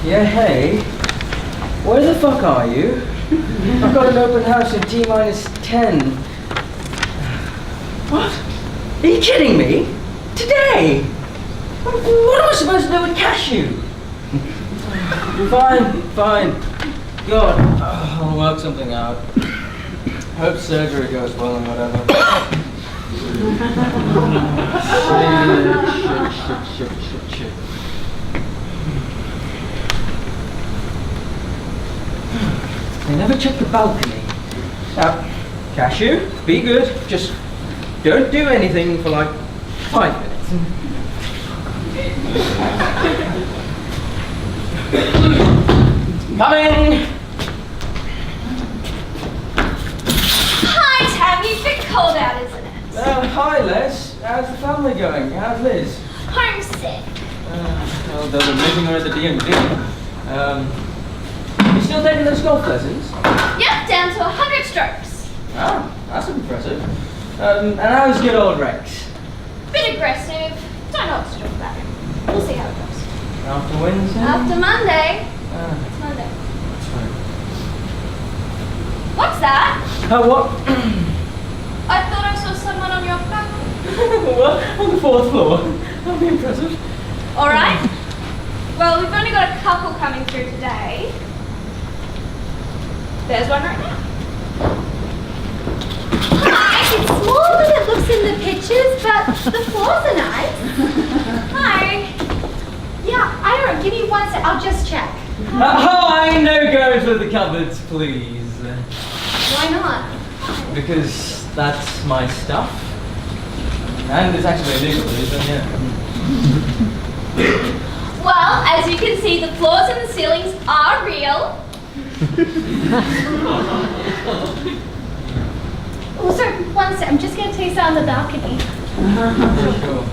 Yeah, hey. Where the fuck are you? I've got an open house at T-10. What? Are you kidding me? Today? What am I supposed to do with cashew? Fine. God, I'll work something out. Hope surgery goes well and whatever. Shit. They never check the balcony. Now, cashew, be good. Just don't do anything for like 5 minutes. Coming! Hi, Tammy. It's a bit cold out, isn't it? Hi, Les. How's the family going? How's Liz? Homesick. Well, they're missing her at the DMV. You still taking those golf lessons? Yep, down to 100 strokes. Oh, that's impressive. And how's good old Rex? Bit aggressive. Don't know what to talk about. We'll see how it goes. After Wednesday? After Monday. It's Monday. That's right. What's that? What? I thought I saw someone on your balcony. What? On the 4th floor? That'd be impressive. All right. Well, we've only got a couple coming through today. There's one right now. Hi. It's smaller than it looks in the pictures, but the floors are nice. Hi. Yeah, I don't know. Give me 1 sec. I'll just check. Hi, no goes with the cupboards, please. Why not? Because that's my stuff. And it's actually illegal, so yeah. Well, as you can see, the floors and the ceilings are real. Also, 1 sec. I'm just going to taste out on the balcony. Sure.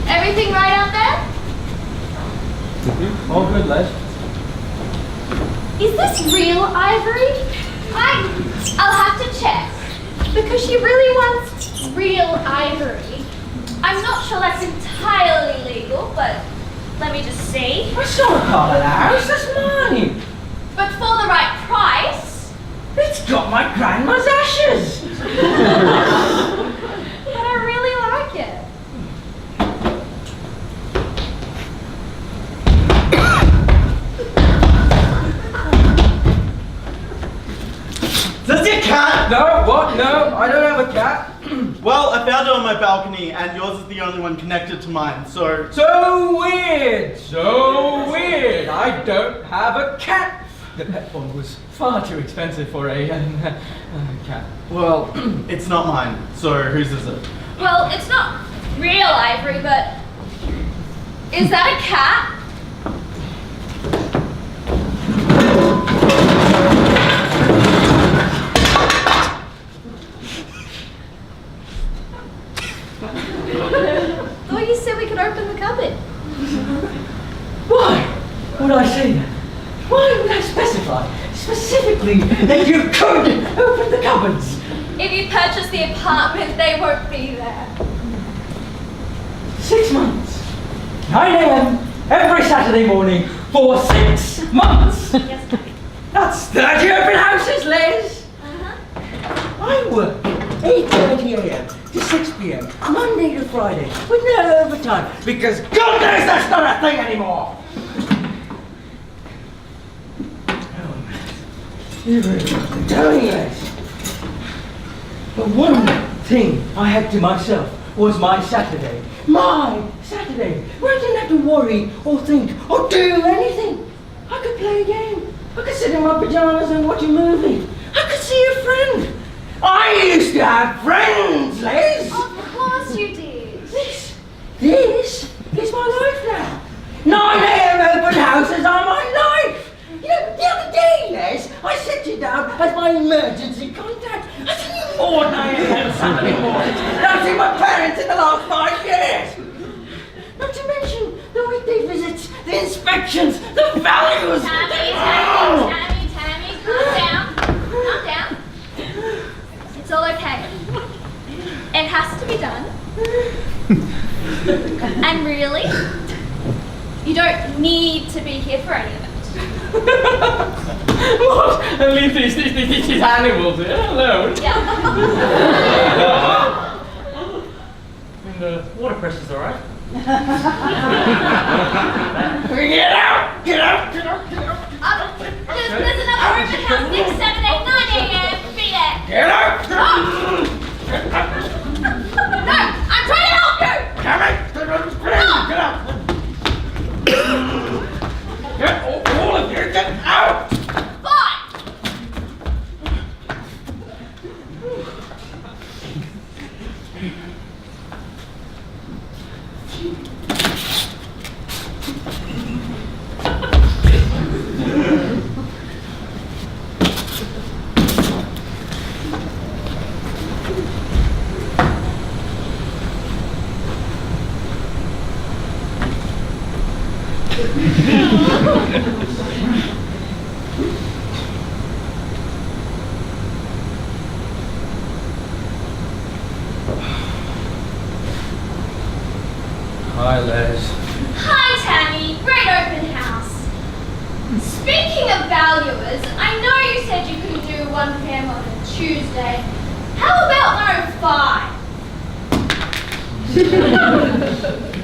Everything right out there? All good, Les. Is this real ivory? I'll have to check. Because she really wants real ivory. I'm not sure that's entirely legal, but let me just see. That's not a part of the house, that's mine. But for the right price. It's got my grandma's ashes. But I really like it. Does your cat? No, what? No, I don't have a cat. Well, I found it on my balcony, and yours is the only one connected to mine, so... So weird! I don't have a cat. The pet bond was far too expensive for a cat. Well, it's not mine, so whose is it? Well, it's not real ivory, but is that a cat? Thought you said we could open the cupboard. Why would I say that? Why would I specify specifically that you could open the cupboards? If you purchase the apartment, they won't be there. 6 months. 9 a.m. every Saturday morning for 6 months. Yes, ma'am. That's 30 open houses, Liz. I work 8:30 a.m. to 6 p.m. Monday to Friday with no overtime because God knows that's not a thing anymore. You really have to tell me, Liz. But one thing I had to myself was my Saturday. My Saturday, where I didn't have to worry or think or do anything. I could play a game. I could sit in my pajamas and watch a movie. I could see a friend. I used to have friends, Liz. Of course you did. This is my life now. 9 a.m. open houses are my life. You know, the other day, Les, I set you down as my emergency contact. I seen you 4 9 a.m. Saturday mornings, and I've seen my parents in the last 5 years. Not to mention the weekday visits, the inspections, the values. Tammy, calm down. Calm down. It's all okay. It has to be done. And really? You don't need to be here for any of it. What? And leave these animals here alone? Yeah. I mean, the water pressure's alright. Get out! Get out! Get out! Get out! There's another open house next Saturday, 9 a.m. Be there. Get out! Oh. No, I'm trying to help you. Damn it! Get out! Get all of you! Get out! Fine. Hi, Les. Hi, Tammy. Great open house. Speaking of valuers, I know you said you couldn't do 1 p.m. on a Tuesday. How about 1:05?